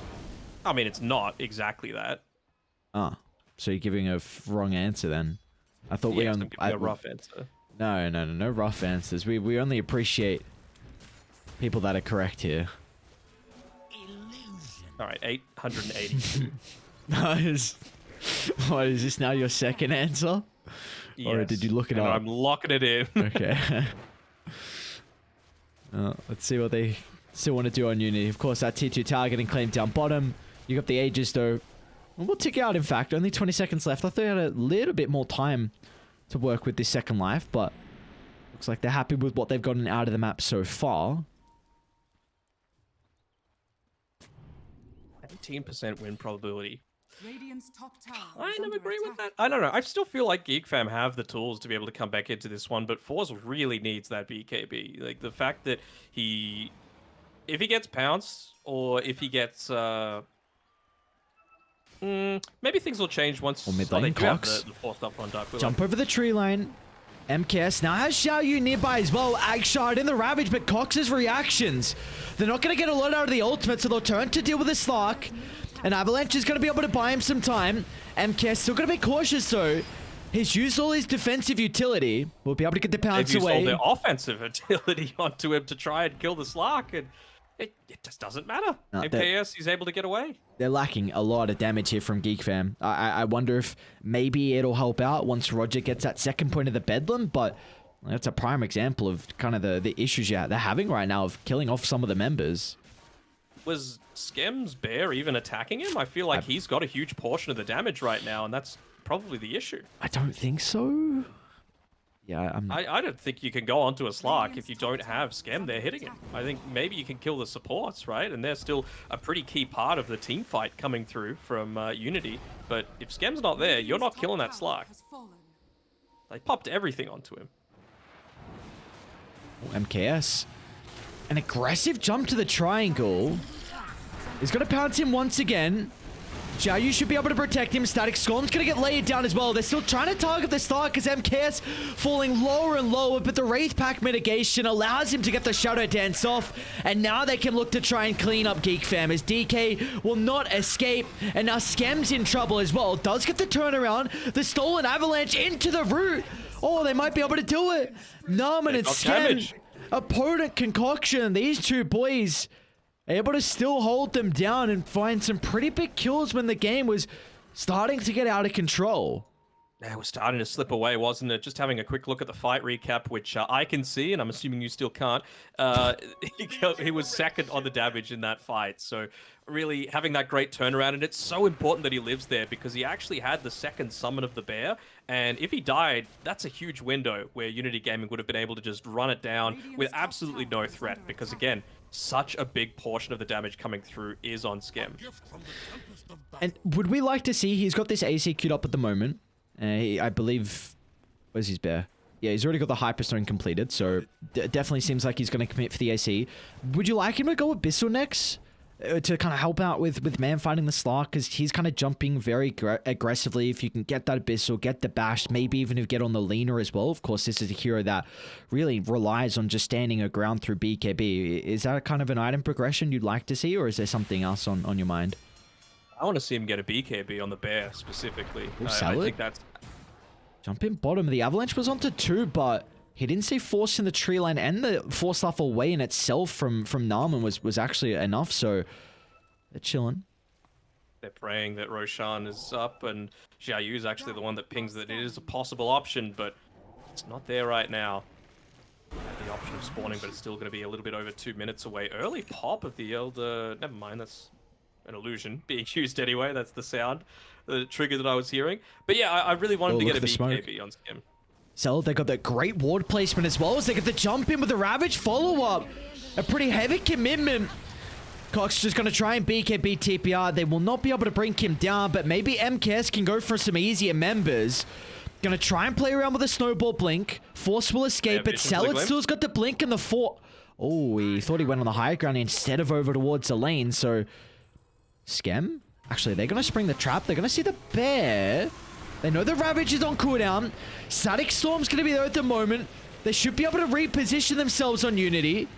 I mean, it's not exactly that. Ah, so you're giving a wrong answer then. I thought we Yeah, only... a rough answer. No rough answers. We only appreciate people that are correct here. All right, 882. Nice. What, is this now your second answer? Or Yes, did you look it and up? I'm locking it in. Okay. Let's see what they still want to do on Unity. Of course, that tier 2 tower getting claimed down bottom. You got the Aegis though. And we'll tick out, in fact. Only 20 seconds left. I thought they had a little bit more time to work with this second life, but looks like they're happy with what they've gotten out of the map so far. 18% win probability. Top tower I don't agree with that. I don't know. I still feel like GeekFam have the tools to be able to come back into this one, but Force really needs that BKB. Like the fact that if he gets pounced or if he gets maybe things will change once Or mid they lane, do have Cox. the force up on Dark Willow. Jump over the tree line. MKS now has Xiaoyu nearby as well. Agshard in the Ravage, but Cox's reactions. They're not going to get a lot out of the ultimate, so they'll turn to deal with the Slark. And Avalanche is going to be able to buy him some time. MKS still going to be cautious though. He's used all his defensive utility. We'll be able to get the pounce They've used away. all their offensive utility onto him to try and kill the Slark, and it just doesn't matter. No, MKS, he's able to get away. They're lacking a lot of damage here from GeekFam. I wonder if maybe it'll help out once Roger gets that second point of the Bedlam, but that's a prime example of kind of the issues they're having right now of killing off some of the members. Was Skem's Bear even attacking him? I feel like he's got a huge portion of the damage right now, and that's probably the issue. I don't think so. Yeah, I don't think you can go onto a Slark if you don't have Skem there hitting him. I think maybe you can kill the supports, right? And they're still a pretty key part of the team fight coming through from Unity. But if Skem's not there, you're not killing that Slark. They popped everything onto him. MKS. An aggressive jump to the triangle. He's going to pounce him once again. Xiaoyu should be able to protect him. Static Storm's going to get laid down as well. They're still trying to target the Slark as MKS falling lower and lower, but the Wraith Pack mitigation allows him to get the Shadow Dance off, and now they can look to try and clean up GeekFam as DK will not escape, and now Skem's in trouble as well. Does get the turnaround. The stolen Avalanche into the root. Oh, they might be able to do it. Naman and Skem. A potent concoction. These two boys able to still hold them down and find some pretty big kills when the game was starting to get out of control. It was starting to slip away, wasn't it? Just having a quick look at the fight recap, which I can see, and I'm assuming you still can't. Uh, he was second on the damage in that fight. So really having that great turnaround, and it's so important that he lives there because he actually had the second summon of the bear. And if he died, that's a huge window where Unity Gaming would have been able to just run it down with absolutely no threat. Because again, such a big portion of the damage coming through is on Skem. And would we like to see, he's got this AC queued up at the moment. I believe, where's his bear? Yeah, he's already got the Hyperstone completed, so definitely seems like he's going to commit for the AC. Would you like him to go Abyssal next? To kind of help out with man fighting the Slark, because he's kind of jumping very aggressively. If you can get that Abyssal, get the Bash, maybe even if you get on the Leaner as well. Of course, this is a hero that really relies on just standing her ground through BKB. Is that kind of an item progression you'd like to see, or is there something else on your mind? I want to see him get a BKB on the bear specifically. I think that's... Jump in bottom. The Avalanche was onto 2, but he didn't see Force in the tree line, and the Force Life away in itself from Narman was actually enough, so they're chilling. They're praying that Roshan is up, and Xiaoyu is actually the one that pings that it is a possible option, but it's not there right now. Had the option of spawning, but it's still going to be a little bit over 2 minutes away. Early pop of the Elder... Never mind, that's an illusion being used anyway. That's the sound, the trigger that I was hearing. But yeah, I really wanted to get a BKB on Skem. So they got that great ward placement as well as they get the jump in with the Ravage follow-up. A pretty heavy commitment. Cox just going to try and BKB TPR. They will not be able to bring him down, but maybe MKS can go for some easier members. Going to try and play around with a snowball blink. Force will escape it. Salad still's got the blink and the fort. Oh, he thought he went on the high ground instead of over towards the lane, so... Skem? Actually, they're going to spring the trap. They're going to see the bear. They know the Ravage is on cooldown. Static Storm's going to be there at the moment. They should be able to reposition themselves on Unity.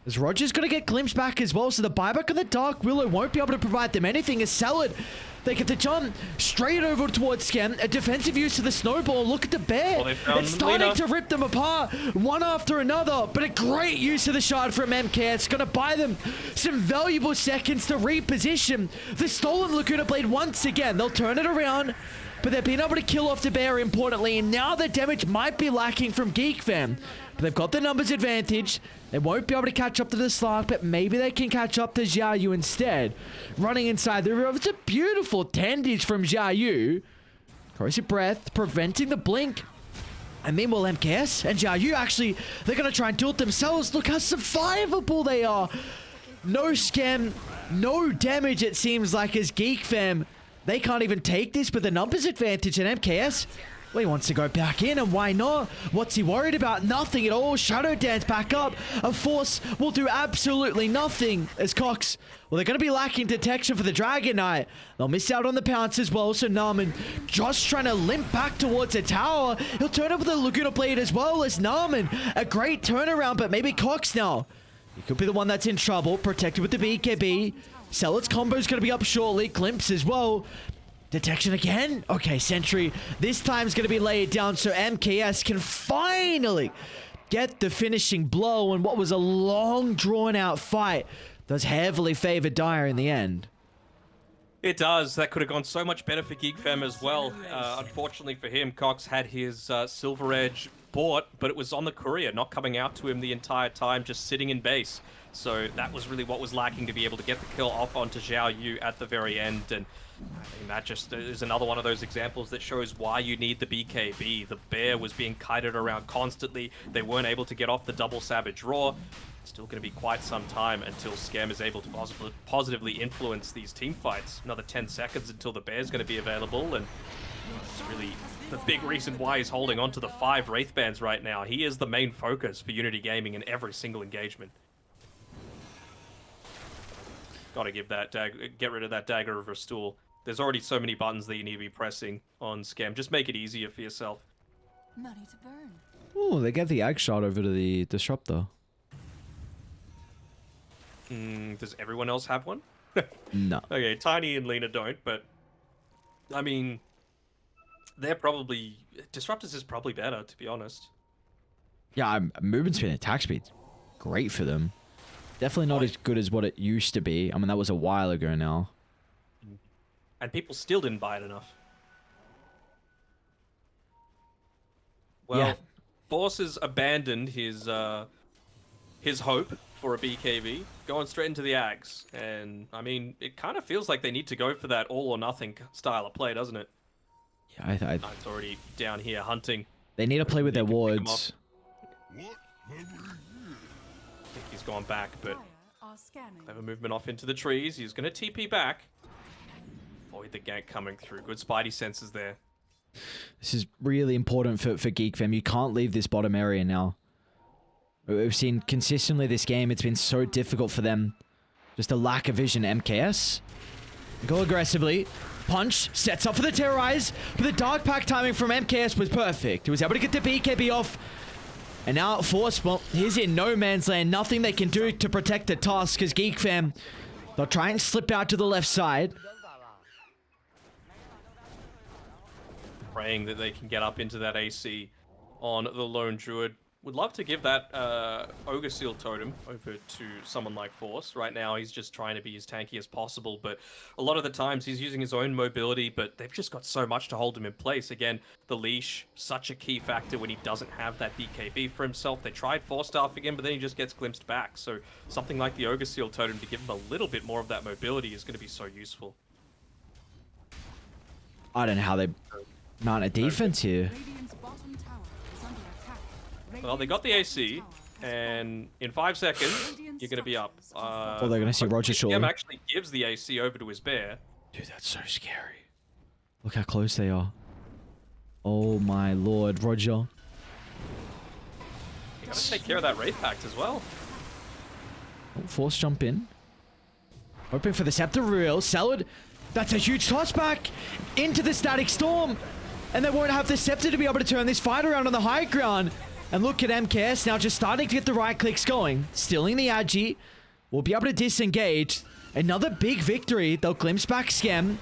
As Roger's going to get glimpsed back as well, so the buyback on the Dark Willow won't be able to provide them anything. As Salad, they get the jump straight over towards Skem. A defensive use of the snowball. Look at the bear. Well, it's starting to rip them apart, one after another. But a great use of the shard from MK. It's going to buy them some valuable seconds to reposition the stolen Laguna Blade once again. They'll turn it around, but they've been able to kill off the bear importantly. And now the damage might be lacking from GeekFam. But they've got the numbers advantage. They won't be able to catch up to the Slark, but maybe they can catch up to Xiaoyu instead. Running inside the river. It's a beautiful tendage from Xiaoyu. Corrosive Breath, preventing the blink. And meanwhile, MKS and Xiaoyu actually, they're going to try and do it themselves. Look how survivable they are. No Skem, no damage it seems like as GeekFam. They can't even take this with the numbers advantage, and MKS, well, he wants to go back in, and why not? What's he worried about? Nothing at all. Shadow Dance back up. A Force will do absolutely nothing as Cox, well, they're going to be lacking detection for the Dragon Knight. They'll miss out on the pounce as well, so Narman just trying to limp back towards the tower. He'll turn up with a Laguna Blade as well as Narman. A great turnaround, but maybe Cox now. He could be the one that's in trouble, protected with the BKB. Celad's combo's going to be up shortly. Glimpse as well. Detection again? Okay, Sentry. This time's going to be laid down so MKS can finally get the finishing blow in what was a long, drawn-out fight. Does heavily favor Dire in the end. It does. That could have gone so much better for GeekFam as well. Unfortunately for him, Cox had his Silver Edge bought, but it was on the courier, not coming out to him the entire time, just sitting in base. So that was really what was lacking to be able to get the kill off onto Xiaoyu at the very end. And I mean, that just is another one of those examples that shows why you need the BKB. The bear was being kited around constantly. They weren't able to get off the double Savage Roar. It's still going to be quite some time until Skem is able to positively influence these team fights. Another 10 seconds until the bear's going to be available, and it's really the big reason why he's holding on to the 5 Wraith Bands right now. He is the main focus for Unity Gaming in every single engagement. Gotta give that get rid of that Dagger of Restore. There's already so many buttons that you need to be pressing on Skem. Just make it easier for yourself. Money to burn. Oh, they gave the Egg Shot over to the Disruptor. Does everyone else have one? No. Okay, Tiny and Lena don't, but I mean, they're probably... Disruptors is probably better, to be honest. Yeah, movement speed and attack speed, great for them. Definitely not as good as what it used to be. I mean, that was a while ago now. And people still didn't buy it enough. Well, Yeah. Force has abandoned his hope for a BKB, going straight into the Ags. And, I mean, it kind of feels like they need to go for that all-or-nothing style of play, doesn't it? Yeah, Knight's already down here hunting. they need to play with their He can pick 'em wards. I think he's gone back, but Fire are scanning. clever movement off into the trees. He's going to TP back. Avoid the gank coming through. Good spidey senses there. This is really important for GeekFam. You can't leave this bottom area now. We've seen consistently this game, it's been so difficult for them. Just a lack of vision. MKS. Go aggressively. Punch. Sets up for the Terrorize. But the Dark Pack timing from MKS was perfect. He was able to get the BKB off. And now Force, well, he's in no man's land. Nothing they can do to protect the Tusk because GeekFam, they'll try and slip out to the left side. Praying that they can get up into that AC on the Lone Druid. Would love to give that Ogre Seal Totem over to someone like Force. Right now, he's just trying to be as tanky as possible, but a lot of the times he's using his own mobility, but they've just got so much to hold him in place. Again, the leash, such a key factor when he doesn't have that BKB for himself. They tried Force Staffing him, but then he just gets glimpsed back. So something like the Ogre Seal Totem to give him a little bit more of that mobility is going to be so useful. I don't know how they mount a defense here. Radiant's bottom tower is under attack. Well, they got the AC, and in 5 seconds, you're going to be up. Oh, they're gonna see Roger GeekFam shortly. actually gives the AC over to his bear. Dude, that's so scary. Look how close they are. Oh my lord, Roger. You got to take care of that Wraith Pact as well. Oh, Force jump in. Hoping for the Scepter reveal. Salad. That's a huge toss back into the Static Storm. And they won't have the Scepter to be able to turn this fight around on the high ground. And look at MKS now just starting to get the right clicks going. Stealing the Agi. Will be able to disengage. Another big victory. They'll glimpse back Scam.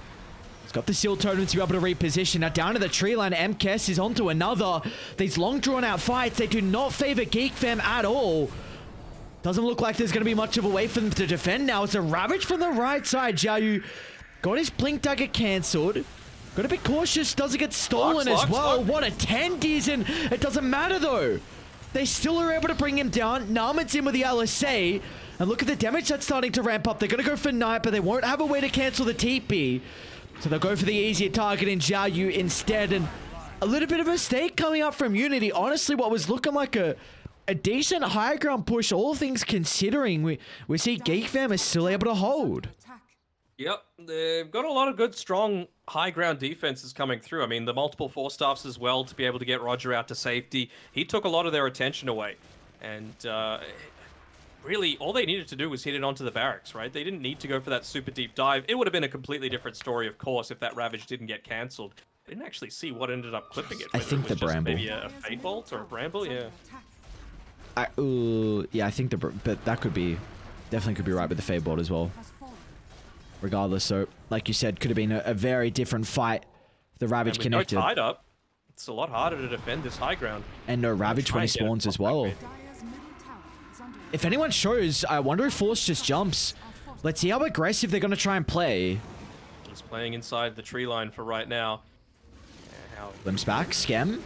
He's got the Seal Totem to be able to reposition. Now down to the tree line. MKS is onto another. These long drawn out fights, they do not favor GeekFam at all. Doesn't look like there's going to be much of a way for them to defend now. It's a Ravage from the right side. Xiaoyu got his Blink Dagger cancelled. Got to be cautious. Doesn't get stolen as well. What a 10 D's, and it doesn't matter though. They still are able to bring him down. Narman's in with the LSA. And look at the damage that's starting to ramp up. They're going to go for Knight, but they won't have a way to cancel the TP. So they'll go for the easier target in Xiaoyu instead. And a little bit of a mistake coming up from Unity. Honestly, what was looking like a decent high ground push, all things considering, we see GeekFam is still able to hold. Yep, they've got a lot of good, strong, high ground defenses coming through. I mean, the multiple Force Staffs as well to be able to get Roger out to safety. He took a lot of their attention away. And really, all they needed to do was hit it onto the barracks, right? They didn't need to go for that super deep dive. It would have been a completely different story, of course, if that Ravage didn't get cancelled. I didn't actually see what ended up clipping it. I whether think it was the just Bramble. Maybe a Fate Bolt or a Bramble, yeah. Yeah, I think but that could be, definitely could be right with the Fade Board as well. Regardless, so like you said, could have been a very different fight. The Ravage And with connected. no tied up, it's a lot harder to defend this high ground. And no Ravage when he Try and get spawns it as off that well. bit. If anyone shows, I wonder if Force just jumps. Let's see how aggressive they're going to try and play. He's playing inside the tree line for right now. How Glimpse back, Scam.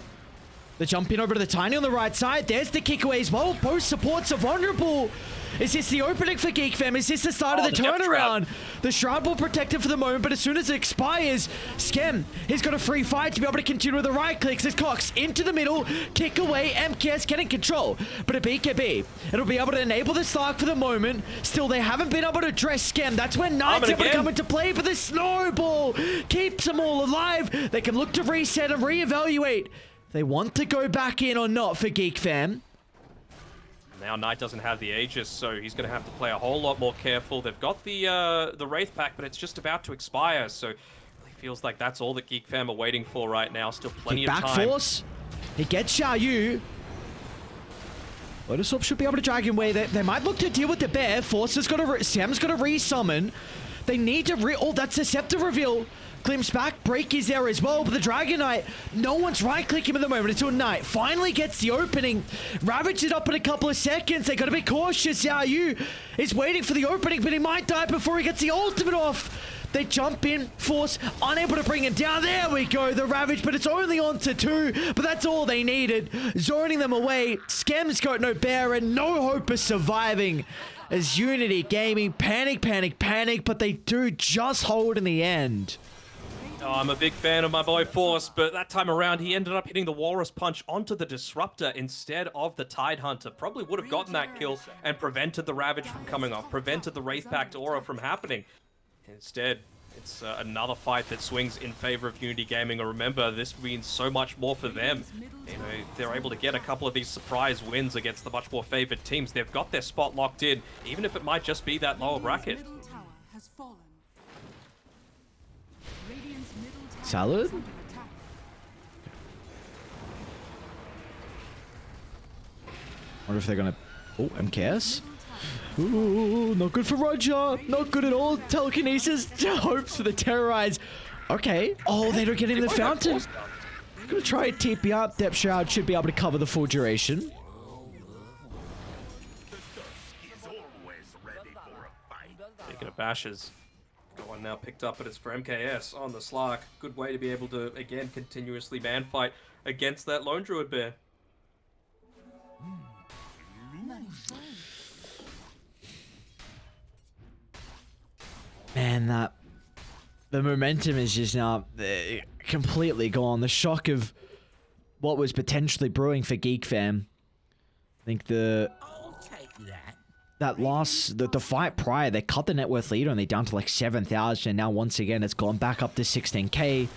The jump in over to the Tiny on the right side. There's the kick away as well. Both supports are vulnerable. Is this the opening for GeekFam? Is this the start of the Depth turnaround? The Shroud will protect it for the moment, but as soon as it expires, Scam, he's got a free fight to be able to continue with the right clicks. As Cox into the middle, kick away, MKS getting control. But a BKB, it'll be able to enable the Stark for the moment. Still, they haven't been able to address Scam. That's when Knight's able to come into play, but the Snowball keeps them all alive. They can look to reset and reevaluate. They want to go back in or not for GeekFam. now Knight doesn't have the Aegis, so he's going to have to play a whole lot more careful. They've got the Wraith Pack, but it's just about to expire, so it really feels like that's all that GeekFam are waiting for right now. Still plenty of time. Back Force. He gets Xiaoyu. Lotus Orb should be able to drag him away. They might look to deal with the bear. Force has got to... Sam's got to resummon. They need to... Oh, that's a Scepter reveal. Glimpse back. Break is there as well. But the Dragon Knight, no one's right-clicking him at the moment until Knight finally gets the opening. Ravage it up in a couple of seconds. They got to be cautious. Xiaoyu is waiting for the opening, but he might die before he gets the ultimate off. They jump in, Force unable to bring it down. There we go, the Ravage, but it's only on to 2, but that's all they needed. Zoning them away. Scam's got no bear and no hope of surviving as Unity Gaming panic, but they do just hold in the end. Oh, I'm a big fan of my boy Force, but that time around he ended up hitting the Walrus Punch onto the Disruptor instead of the Tidehunter. Probably would have gotten that kill and prevented the Ravage from coming off, prevented the Wraith Pact Aura from happening. Instead, it's another fight that swings in favor of Unity Gaming. And remember, this means so much more for them. You know, if they're able to get a couple of these surprise wins against the much more favored teams, they've got their spot locked in, even if it might just be that lower bracket. Salad? Wonder if they're gonna... Oh, MKS? Ooh, not good for Roger. Not good at all. Telekinesis. Hopes for the Terrorize. Okay. Oh, they don't get in the fountain. Gonna try a TP up. Depth Shroud should be able to cover the full duration. Speaking of bashes, got one now picked up, but it's for MKS on the Slark. Good way to be able to, again, continuously man fight against that Lone Druid Bear. Man, the momentum is just now completely gone. The shock of what was potentially brewing for GeekFam. I think that loss, the fight prior, they cut the net worth lead only down to like 7,000, and now once again it's gone back up to 16k.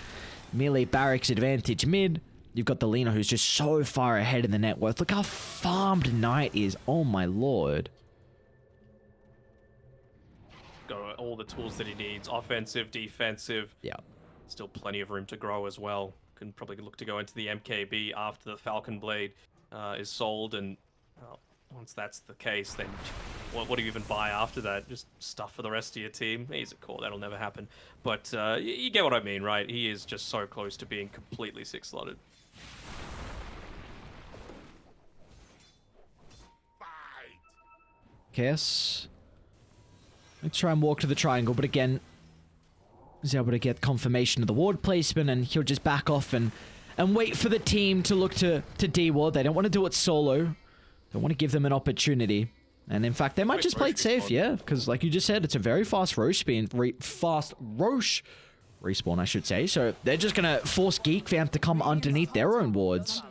Melee barracks advantage mid. You've got the Lina who's just so far ahead in the net worth. Look how farmed Knight is. Oh my lord. Got all the tools that he needs, offensive, defensive. Yeah. Still plenty of room to grow as well. Can probably look to go into the MKB after the Falcon Blade is sold, and once that's the case, then what do you even buy after that? Just stuff for the rest of your team? He's a core, that'll never happen. But you get what I mean, right? He is just so close to being completely six-slotted. Kiss. Let's try and walk to the triangle, but again, he's able to get confirmation of the ward placement, and he'll just back off and wait for the team to look to D-ward. They don't want to do it solo. They want to give them an opportunity. And in fact, they might just play it safe, yeah, because like you just said, it's a very fast Roche respawn, I should say. So they're just going to force GeekFam to come underneath their own wards.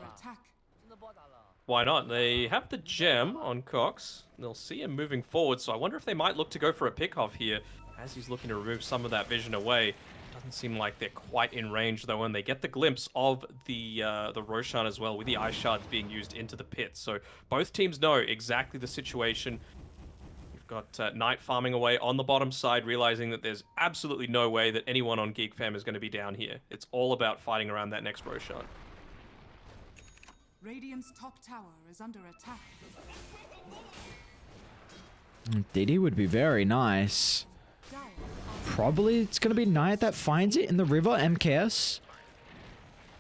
Why not? They have the gem on Cox. They'll see him moving forward, so I wonder if they might look to go for a pick-off here as he's looking to remove some of that vision away. Doesn't seem like they're quite in range, though, and they get the glimpse of the Roshan as well, with the Ice Shards being used into the pit. So both teams know exactly the situation. You've got Knight farming away on the bottom side, realizing that there's absolutely no way that anyone on GeekFam is going to be down here. It's all about fighting around that next Roshan. Radiant's top tower is under attack. DD would be very nice. Probably it's going to be Knight that finds it in the river. MKS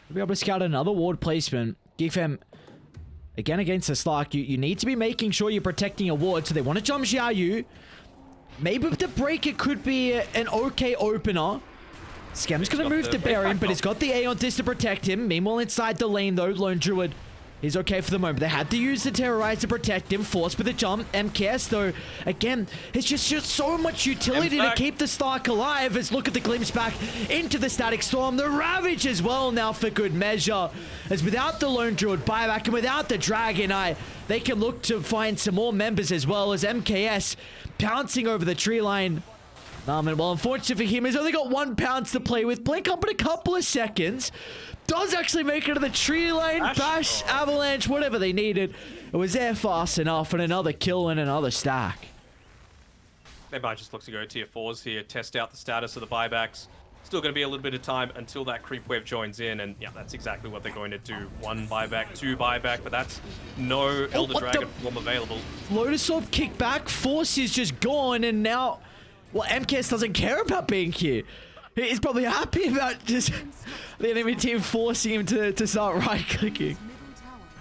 will be able to scout another ward placement. GeekFam, again against the Slark, you need to be making sure you're protecting your ward, so they want to jump Xiaoyu. Maybe with the break it could be an okay opener. Scam's going to move to Baron, but he's got the Aeon Disc to protect him. Meanwhile, inside the lane, though, Lone Druid is okay for the moment. They had to use the Terrorize to protect him. Forced with a jump. MKS, though, again, it's just so much utility to keep the Stark alive. As look at the glimpse back into the Static Storm. The Ravage as well now for good measure. As without the Lone Druid buyback and without the Dragon Eye, they can look to find some more members as well, as MKS pouncing over the tree line. Well, unfortunately for him, he's only got 1 pounce to play with. Blink up in a couple of seconds. Does actually make it to the tree line. Bash, Avalanche, whatever they needed. It was there fast enough, and another kill and another stack. They might just look to go tier 4s here, test out the status of the buybacks. Still going to be a little bit of time until that creep wave joins in, and yeah, that's exactly what they're going to do. 1 buyback, 2 buyback, but that's no Elder Dragon form available. Lotus Orb kick back. Force is just gone, and now... Well, MKS doesn't care about being here. He's probably happy about just the enemy team forcing him to start right-clicking.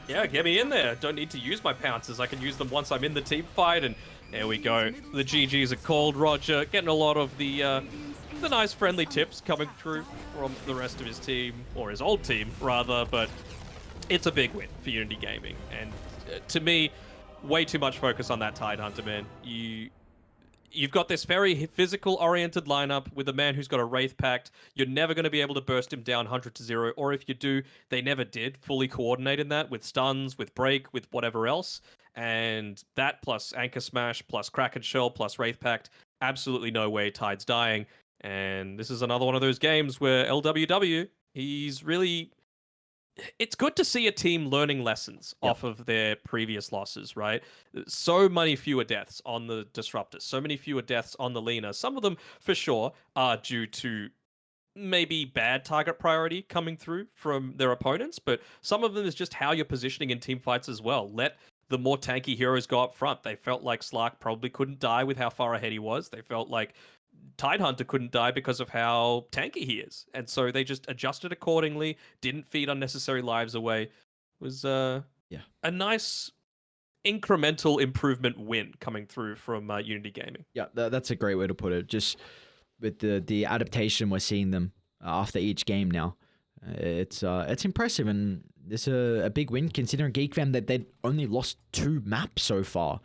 Yeah, get me in there. Don't need to use my pounces. I can use them once I'm in the team fight, and there we go. The GGs are called, Roger. Getting a lot of the the nice friendly tips coming through from the rest of his team, or his old team rather, but it's a big win for Unity Gaming. And to me, way too much focus on that Tidehunter, man. You've got this very physical-oriented lineup with a man who's got a Wraith Pact. You're never going to be able to burst him down 100-0, or if you do, they never did fully coordinate in that with stuns, with break, with whatever else. And that plus Anchor Smash, plus Kraken Shell, plus Wraith Pact, absolutely no way Tide's dying. And this is another one of those games where LWW, he's really... It's good to see a team learning lessons off of their previous losses, right? So many fewer deaths on the Disruptors, so many fewer deaths on the Lena. Some of them, for sure, are due to maybe bad target priority coming through from their opponents, but some of them is just how you're positioning in team fights as well. Let the more tanky heroes go up front. They felt like Slark probably couldn't die with how far ahead he was. They felt like Tidehunter couldn't die because of how tanky he is. And so they just adjusted accordingly, didn't feed unnecessary lives away. It was a nice incremental improvement win coming through from Unity Gaming. Yeah, that's a great way to put it. Just with the adaptation we're seeing them after each game now. It's impressive, and it's a big win considering GeekFam that they'd only lost 2 maps so far.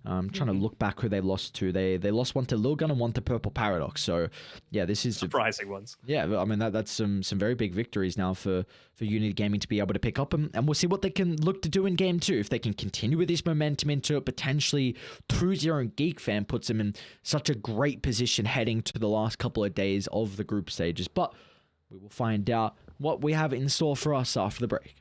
I'm trying to look back who they lost to. They lost one to Lil Gun and one to Purple Paradox. So yeah, this is surprising ones. Yeah, I mean that's some very big victories now for Unity Gaming to be able to pick up, and we'll see what they can look to do in game 2. If they can continue with this momentum into it, potentially 2-0 and GeekFam puts them in such a great position heading to the last couple of days of the group stages. But we will find out what we have in store for us after the break.